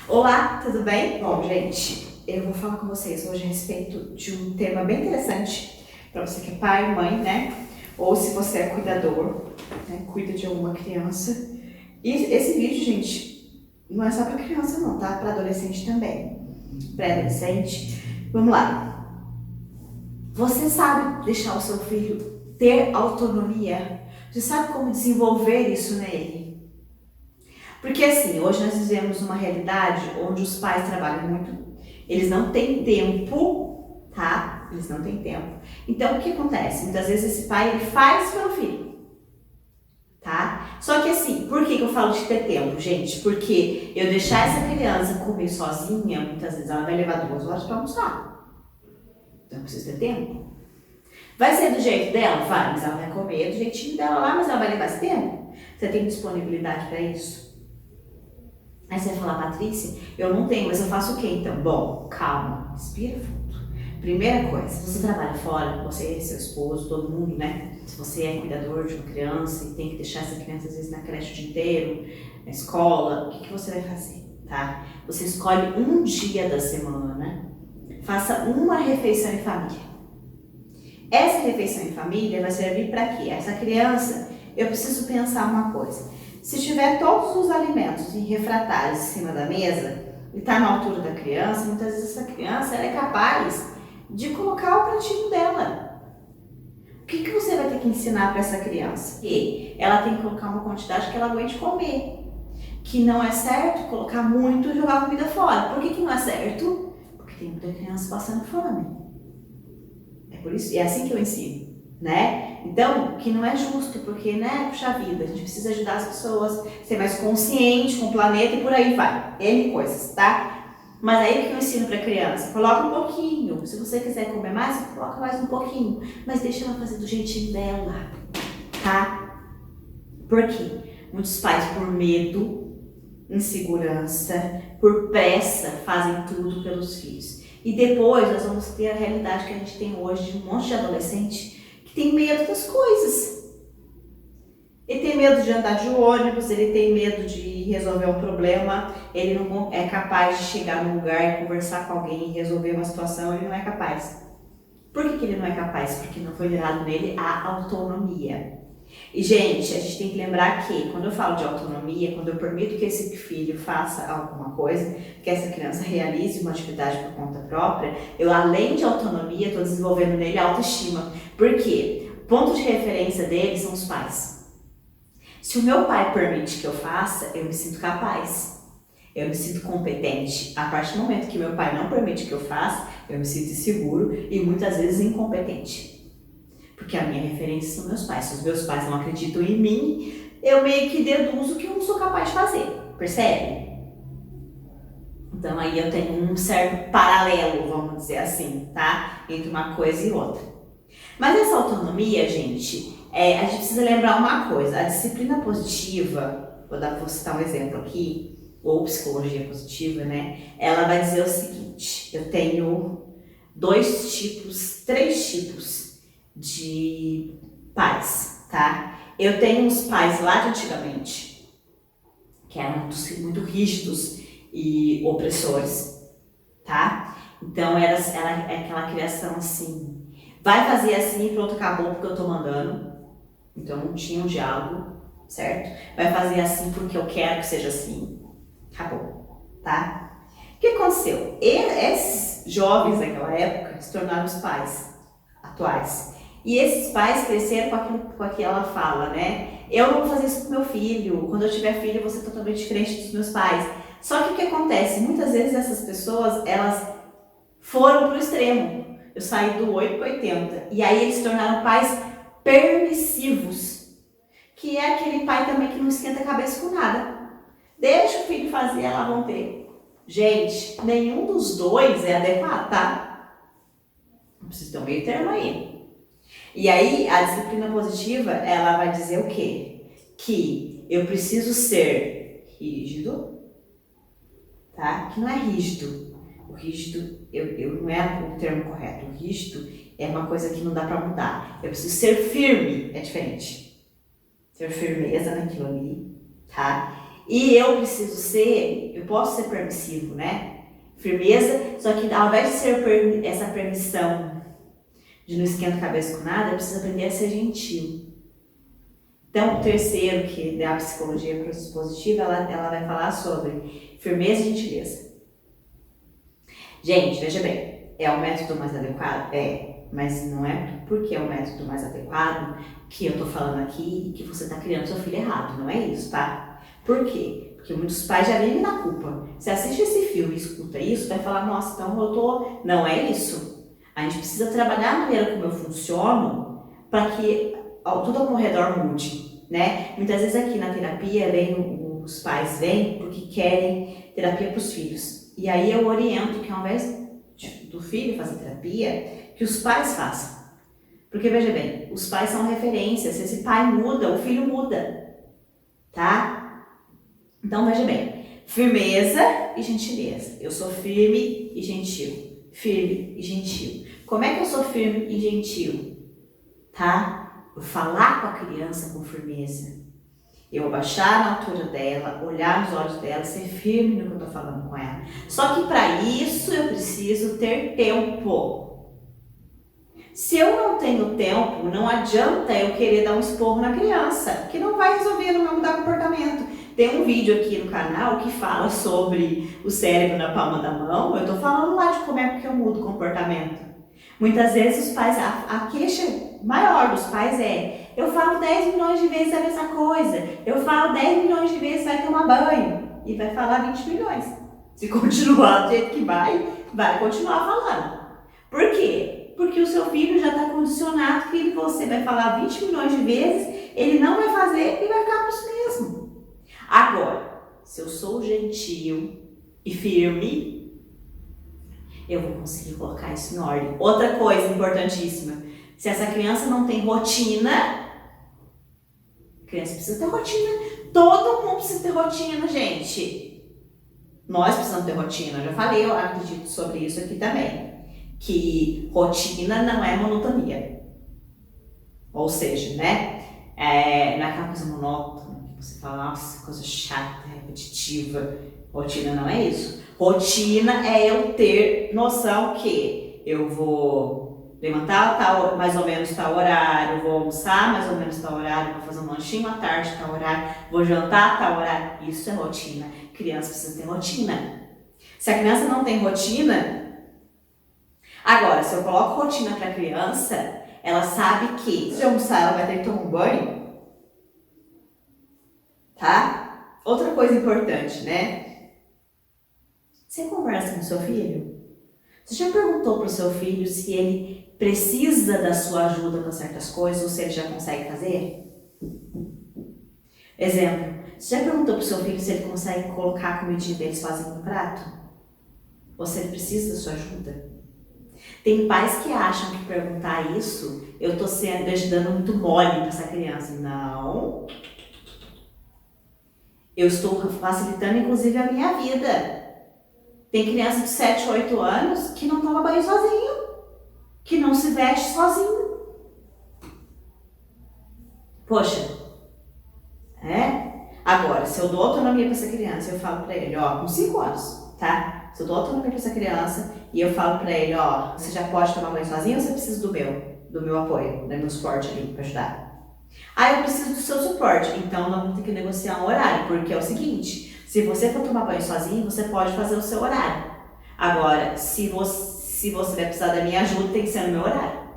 Olá, tudo bem? Bom, gente, eu vou falar com vocês hoje a respeito de um tema bem interessante para você que é pai, mãe, né? Ou se você é cuidador, né? Cuida de alguma criança. E esse vídeo, gente, não é só para criança não, tá? Para adolescente também. Pré-adolescente. Vamos lá. Você sabe deixar o seu filho ter autonomia? Você sabe como desenvolver isso nele? Porque assim, hoje nós vivemos uma realidade onde os pais trabalham muito, eles não têm tempo, tá? Eles não têm tempo. Então o que acontece? Muitas vezes esse pai ele faz pelo filho, tá? Só que assim, por que eu falo de ter tempo, gente? Porque eu deixar essa criança comer sozinha, muitas vezes ela vai levar 2 horas para almoçar. Então eu preciso ter tempo. Vai ser do jeito dela? Vai, mas ela vai comer do jeitinho dela lá, mas ela vai levar esse tempo. Você tem disponibilidade para isso? Aí você vai falar, Patrícia, eu não tenho, mas eu faço o quê então? Bom, calma, respira fundo. Primeira coisa, se você trabalha fora, você, seu esposo, todo mundo, né? Se você é cuidador de uma criança e tem que deixar essa criança às vezes na creche o dia inteiro, na escola, o que você vai fazer, tá? Você escolhe um dia da semana, faça uma refeição em família. Essa refeição em família vai servir para quê? Essa criança, eu preciso pensar uma coisa. Se tiver todos os alimentos em refratários em cima da mesa e está na altura da criança, muitas vezes essa criança ela é capaz de colocar o pratinho dela. O que você vai ter que ensinar para essa criança? Que ela tem que colocar uma quantidade que ela aguente comer. Que não é certo colocar muito e jogar comida fora. Por que não é certo? Porque tem muita criança passando fome. É por isso, é assim que eu ensino. Né? Então, que não é justo, porque, né, puxa vida, a gente precisa ajudar as pessoas, ser mais consciente com o planeta e por aí vai, N coisas, tá? Mas aí o que eu ensino pra criança? Coloca um pouquinho, se você quiser comer mais, coloca mais um pouquinho, mas deixa ela fazer do jeitinho dela, tá? Por quê? Muitos pais, por medo, insegurança, por pressa, fazem tudo pelos filhos. E depois nós vamos ter a realidade que a gente tem hoje de um monte de adolescente tem medo das coisas. Ele tem medo de andar de ônibus, ele tem medo de resolver um problema, ele não é capaz de chegar num lugar e conversar com alguém e resolver uma situação, ele não é capaz. Por que ele não é capaz? Porque não foi gerado nele a autonomia. E, gente, a gente tem que lembrar que, quando eu falo de autonomia, quando eu permito que esse filho faça alguma coisa, que essa criança realize uma atividade por conta própria, eu, além de autonomia, estou desenvolvendo nele autoestima. Por quê? O ponto de referência dele são os pais. Se o meu pai permite que eu faça, eu me sinto capaz. Eu me sinto competente. A partir do momento que meu pai não permite que eu faça, eu me sinto inseguro e muitas vezes incompetente. Porque a minha referência são meus pais. Se os meus pais não acreditam em mim, eu meio que deduzo que eu não sou capaz de fazer. Percebe? Então aí eu tenho um certo paralelo, vamos dizer assim, tá? Entre uma coisa e outra. Mas essa autonomia, gente, a gente precisa lembrar uma coisa. A disciplina positiva, vou citar um exemplo aqui, ou psicologia positiva, né? Ela vai dizer o seguinte, eu tenho 3 tipos de pais, tá? Eu tenho uns pais lá de antigamente, que eram muito rígidos e opressores, tá? Então era aquela criação assim, vai fazer assim e pronto, acabou porque eu tô mandando. Então não tinha um diálogo, certo? Vai fazer assim porque eu quero que seja assim, acabou, tá? O que aconteceu? Esses jovens daquela época se tornaram os pais atuais. E esses pais cresceram com aquela fala, né? Eu não vou fazer isso com meu filho, quando eu tiver filho eu vou ser totalmente diferente dos meus pais. Só que o que acontece? Muitas vezes essas pessoas, elas foram pro extremo. Eu saí do 8 para 80. E aí eles se tornaram pais permissivos. Que é aquele pai também que não esquenta a cabeça com nada. Deixa o filho fazer, elas vão ter. Gente, nenhum dos dois é adequado, tá? Precisa ter um meio termo aí. E aí, a disciplina positiva, ela vai dizer o quê? Que eu preciso ser rígido, tá? Que não é rígido. O rígido, não é o termo correto. O rígido é uma coisa que não dá pra mudar. Eu preciso ser firme, é diferente. Ter firmeza naquilo ali, tá? E eu preciso ser, eu posso ser permissivo, né? Firmeza, só que ao invés de ser essa permissão de não esquentar a cabeça com nada, eu preciso aprender a ser gentil. Então, o terceiro, que é a psicologia positiva, ela vai falar sobre firmeza e gentileza. Gente, veja bem, é o método mais adequado? É, mas não é porque é o método mais adequado que eu tô falando aqui e que você tá criando seu filho errado, não é isso, tá? Por quê? Porque muitos pais já vivem na culpa. Você assiste esse filme e escuta isso, vai falar, nossa, então eu tô... Não é isso. A gente precisa trabalhar a maneira como eu funciono para que tudo ao meu redor mude, né? Muitas vezes aqui na terapia, os pais vêm porque querem terapia para os filhos. E aí eu oriento que ao invés do filho fazer terapia, que os pais façam. Porque veja bem, os pais são referências. Se esse pai muda, o filho muda. Tá? Então veja bem, firmeza e gentileza. Eu sou firme e gentil. Firme e gentil. Como é que eu sou firme e gentil? Tá? Eu falar com a criança com firmeza. Eu abaixar na altura dela, olhar nos olhos dela, ser firme no que eu tô falando com ela. Só que para isso eu preciso ter tempo. Se eu não tenho tempo, não adianta eu querer dar um esporro na criança, que não vai resolver, não vai mudar comportamento. Tem um vídeo aqui no canal que fala sobre o cérebro na palma da mão. Eu tô falando lá de como é que eu mudo o comportamento. Muitas vezes os pais, a queixa maior dos pais é: eu falo 10 milhões de vezes a mesma coisa, eu falo 10 milhões de vezes vai tomar banho, e vai falar 20 milhões. Se continuar do jeito que vai continuar falando. Por quê? Porque o seu filho já está condicionado que você vai falar 20 milhões de vezes, ele não vai fazer e vai ficar por isso mesmo. Agora, se eu sou gentil e firme, eu vou conseguir colocar isso em ordem. Outra coisa importantíssima, se essa criança não tem rotina, a criança precisa ter rotina. Todo mundo precisa ter rotina, gente. Nós precisamos ter rotina. Eu já falei, eu acredito sobre isso aqui também. Que rotina não é monotonia. Ou seja, né? Não é aquela coisa monótona, que você fala, nossa, coisa chata, repetitiva. Rotina não é isso. Rotina é eu ter noção que eu vou levantar mais ou menos tal horário, vou almoçar mais ou menos tal horário, vou fazer um lanchinho à tarde tal horário, vou jantar tal horário. Isso é rotina. Criança precisa ter rotina. Se a criança não tem rotina... Agora, se eu coloco rotina para a criança, ela sabe que se almoçar ela vai ter que tomar um banho. Tá? Outra coisa importante, né? Você conversa com seu filho? Você já perguntou pro seu filho se ele precisa da sua ajuda com certas coisas ou se ele já consegue fazer? Exemplo, você já perguntou pro seu filho se ele consegue colocar a comidinha dele sozinho no prato? Ou se ele precisa da sua ajuda? Tem pais que acham que perguntar isso, eu tô dando muito mole para essa criança. Não. Eu estou facilitando inclusive a minha vida. Tem criança de 7, 8 anos que não toma banho sozinho, que não se veste sozinho. Poxa, Agora, se eu dou autonomia para essa criança, eu falo para ele, ó, com 5 anos, tá? Se eu dou autonomia para essa criança e eu falo para ele, ó, você já pode tomar banho sozinho ou você precisa do meu apoio, do meu suporte ali para ajudar? Ah, eu preciso do seu suporte, então nós vamos ter que negociar um horário, porque é o seguinte, se você for tomar banho sozinho, você pode fazer o seu horário. Agora, se você vai precisar da minha ajuda, tem que ser no meu horário.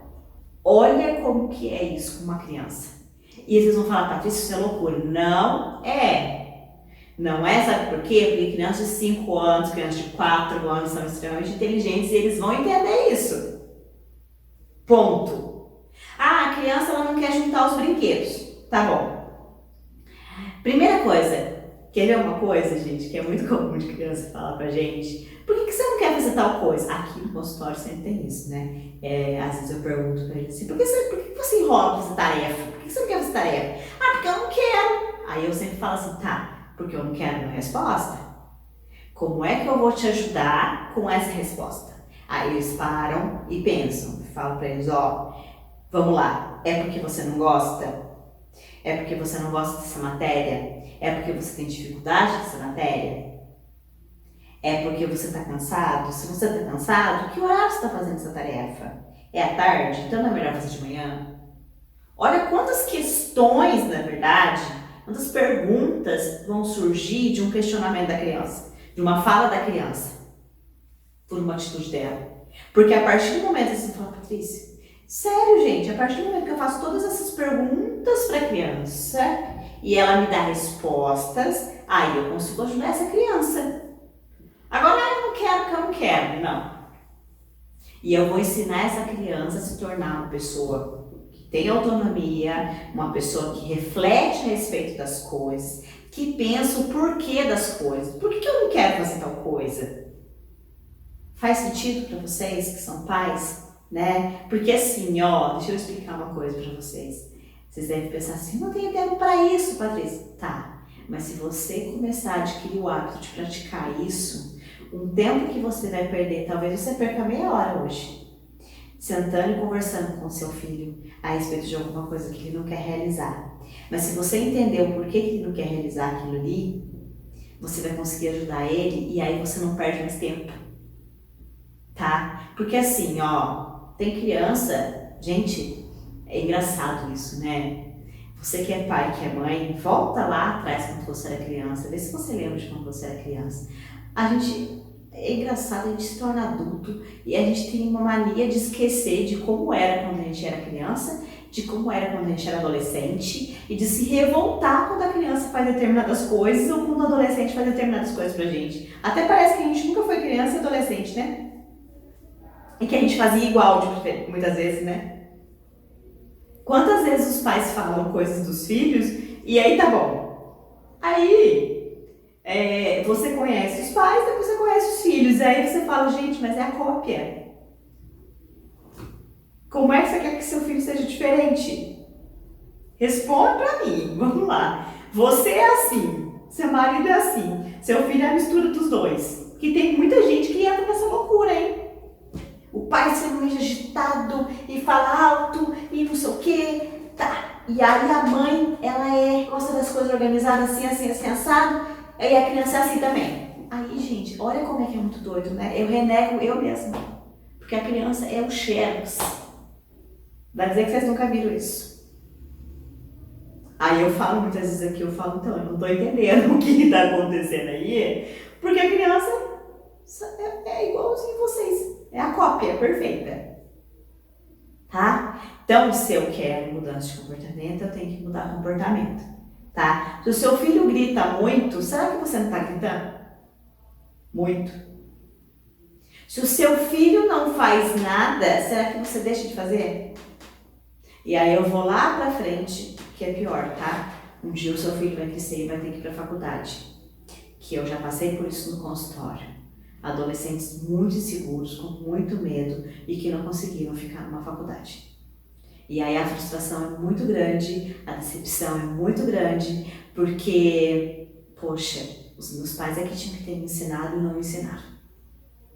Olha como que é isso com uma criança. E eles vão falar, Patrícia, isso é loucura. Não é. Não é, sabe por quê? Porque crianças de 5 anos, crianças de 4 anos são extremamente inteligentes e eles vão entender isso. Ponto. Ah, a criança ela não quer juntar os brinquedos. Tá bom. Primeira coisa, quer ver uma coisa, gente, que é muito comum de criança falar pra gente? Por que você não quer fazer tal coisa? Aqui no consultório sempre tem isso, né? Às vezes eu pergunto pra eles assim, por que você enrola pra fazer tarefa? Por que você não quer fazer tarefa? Ah, porque eu não quero. Aí eu sempre falo assim, tá, porque eu não quero uma resposta. Como é que eu vou te ajudar com essa resposta? Aí eles param e pensam, falo pra eles, ó, vamos lá, é porque você não gosta? É porque você não gosta dessa matéria? É porque você tem dificuldade nessa matéria? É porque você está cansado? Se você está cansado, que horário você está fazendo essa tarefa? É à tarde? Então não é melhor fazer de manhã? Olha quantas questões, na verdade, quantas perguntas vão surgir de um questionamento da criança, de uma fala da criança, por uma atitude dela. Porque a partir do momento que você fala, Patrícia, sério, gente, a partir do momento que eu faço todas essas perguntas para a criança e ela me dá respostas, aí eu consigo ajudar essa criança. Agora, eu não quero porque eu não quero, não. E eu vou ensinar essa criança a se tornar uma pessoa que tem autonomia, uma pessoa que reflete a respeito das coisas, que pensa o porquê das coisas. Por que eu não quero fazer tal coisa? Faz sentido para vocês que são pais, né? Porque assim, ó, deixa eu explicar uma coisa para vocês. Vocês devem pensar assim, não tenho tempo para isso, Patrícia. Tá, mas se você começar a adquirir o hábito de praticar isso, um tempo que você vai perder, talvez você perca meia hora hoje, sentando e conversando com seu filho a respeito de alguma coisa que ele não quer realizar. Mas se você entender o porquê que ele não quer realizar aquilo ali, você vai conseguir ajudar ele e aí você não perde mais tempo. Tá? Porque assim, ó, tem criança, gente, é engraçado isso, né? Você que é pai, que é mãe, volta lá atrás quando você era criança, vê se você lembra de quando você era criança. É engraçado, a gente se torna adulto e a gente tem uma mania de esquecer de como era quando a gente era criança, de como era quando a gente era adolescente e de se revoltar quando a criança faz determinadas coisas ou quando o adolescente faz determinadas coisas pra gente. Até parece que a gente nunca foi criança e adolescente, né? E que a gente fazia igual, muitas vezes, né? Quantas vezes os pais falam coisas dos filhos e aí tá bom. Aí você conhece os pais, depois você conhece os filhos. Aí você fala, gente, mas é a cópia. Como é que você quer que seu filho seja diferente? Responde pra mim, vamos lá. Você é assim, seu marido é assim, seu filho é a mistura dos dois. Que tem muita gente que entra nessa loucura, hein? O pai sendo meio agitado e fala alto e não sei o quê. Tá. E aí a mãe, ela gosta das coisas organizadas assim, assim, assim, assado. E a criança é assim também. Aí, gente, olha como é que é muito doido, né? Eu renego eu mesma. Porque a criança é o Xerox. Vai dizer que vocês nunca viram isso. Aí eu falo muitas vezes aqui, eu falo, eu não tô entendendo o que tá acontecendo aí. Porque a criança é igualzinho vocês. É a cópia perfeita. Tá? Então, se eu quero mudança de comportamento, eu tenho que mudar comportamento. Tá? Se o seu filho grita muito, será que você não está gritando? Muito. Se o seu filho não faz nada, será que você deixa de fazer? E aí eu vou lá pra frente, que é pior, tá? Um dia o seu filho vai crescer e vai ter que ir pra faculdade. Que eu já passei por isso no consultório. Adolescentes muito inseguros, com muito medo e que não conseguiram ficar numa faculdade. E aí a frustração é muito grande, a decepção é muito grande, porque, poxa, os meus pais é que tinham que ter me ensinado e não me ensinaram.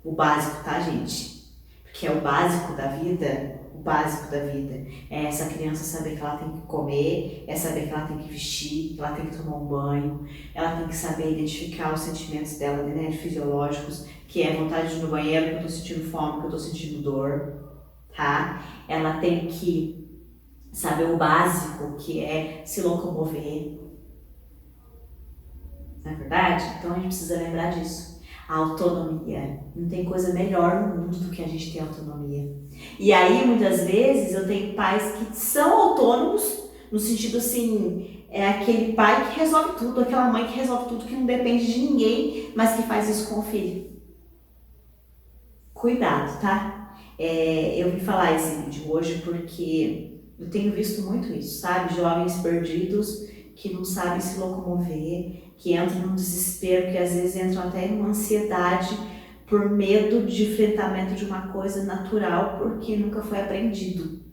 O básico, tá, gente? Porque é o básico da vida, o básico da vida. É essa criança saber que ela tem que comer, é saber que ela tem que vestir, que ela tem que tomar um banho, ela tem que saber identificar os sentimentos dela, né, fisiológicos, que é vontade de ir no banheiro, que eu tô sentindo fome, que eu tô sentindo dor, tá? Ela tem que saber o básico, que é se locomover. Não é verdade? Então a gente precisa lembrar disso. A autonomia. Não tem coisa melhor no mundo do que a gente ter autonomia. E aí, muitas vezes, eu tenho pais que são autônomos, no sentido assim, é aquele pai que resolve tudo, aquela mãe que resolve tudo, que não depende de ninguém, mas que faz isso com o filho. Cuidado, tá? Eu vim falar esse vídeo hoje porque eu tenho visto muito isso, sabe? Jovens perdidos que não sabem se locomover, que entram num desespero, que às vezes entram até em uma ansiedade por medo de enfrentamento de uma coisa natural, porque nunca foi aprendido.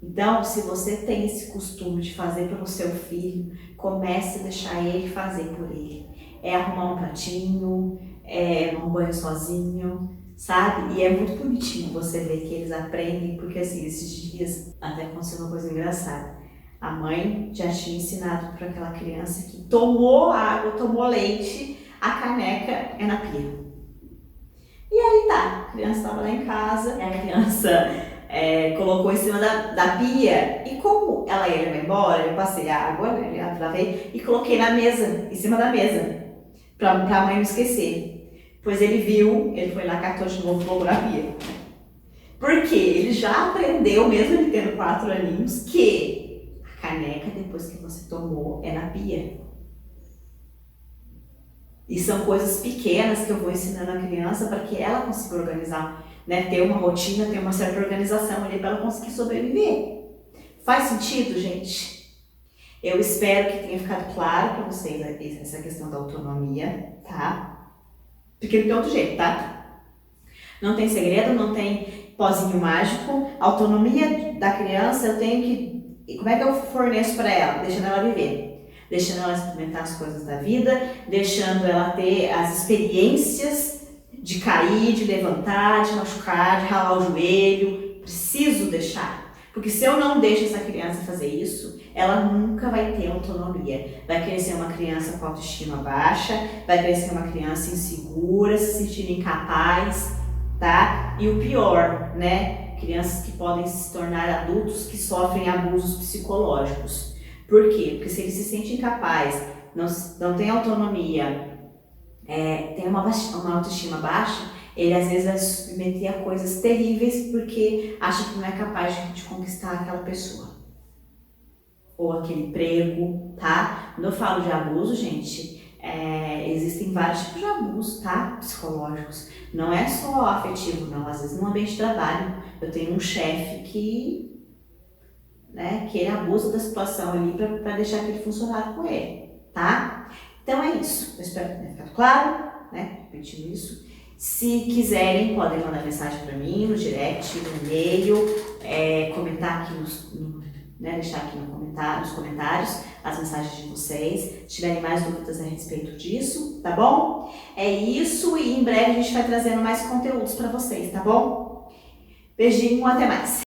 Então, se você tem esse costume de fazer pelo seu filho, comece a deixar ele fazer por ele. É arrumar um pratinho, é um banho sozinho, sabe? E é muito bonitinho você ver que eles aprendem, porque assim, esses dias até aconteceu uma coisa engraçada. A mãe já tinha ensinado para aquela criança que tomou água, tomou leite, a caneca é na pia. E aí tá, a criança estava lá em casa, e a criança colocou em cima da pia, e como ela ia levar embora, eu passei a água, né, lavei, e coloquei na mesa, em cima da mesa, pra a mãe não esquecer. Pois ele viu, ele foi lá, catou de novo, colocou na pia. Porque ele já aprendeu, mesmo ele tendo 4 aninhos, que a caneca, depois que você tomou, é na pia. E são coisas pequenas que eu vou ensinando a criança para que ela consiga organizar, né? Ter uma rotina, ter uma certa organização ali para ela conseguir sobreviver. Faz sentido, gente? Eu espero que tenha ficado claro para vocês essa questão da autonomia, tá? Porque não tem outro jeito, tá? Não tem segredo, não tem pozinho mágico. A autonomia da criança eu tenho que... Como é que eu forneço para ela? Deixando ela viver. Deixando ela experimentar as coisas da vida, deixando ela ter as experiências de cair, de levantar, de machucar, de ralar o joelho. Preciso deixar. Porque se eu não deixo essa criança fazer isso, ela nunca vai ter autonomia. Vai crescer uma criança com autoestima baixa, vai crescer uma criança insegura, se sentindo incapaz, tá? E o pior, né? Crianças que podem se tornar adultos que sofrem abusos psicológicos. Por quê? Porque se ele se sente incapaz, não tem autonomia, tem uma autoestima baixa, ele às vezes vai se submeter a coisas terríveis porque acha que não é capaz de conquistar aquela pessoa. Ou aquele emprego, tá? Quando eu falo de abuso, gente, existem vários tipos de abuso, tá? Psicológicos. Não é só afetivo, não. Às vezes no ambiente de trabalho, eu tenho um chefe que ele abusa da situação ali para deixar aquele funcionário com ele, tá? Então é isso. Eu espero que tenha ficado claro, né? Repetindo isso. Se quiserem, podem mandar mensagem para mim no direct, no e-mail, comentar aqui deixar aqui nos comentários as mensagens de vocês. Se tiverem mais dúvidas a respeito disso, tá bom? É isso, e em breve a gente vai trazendo mais conteúdos para vocês, tá bom? Beijinho, até mais!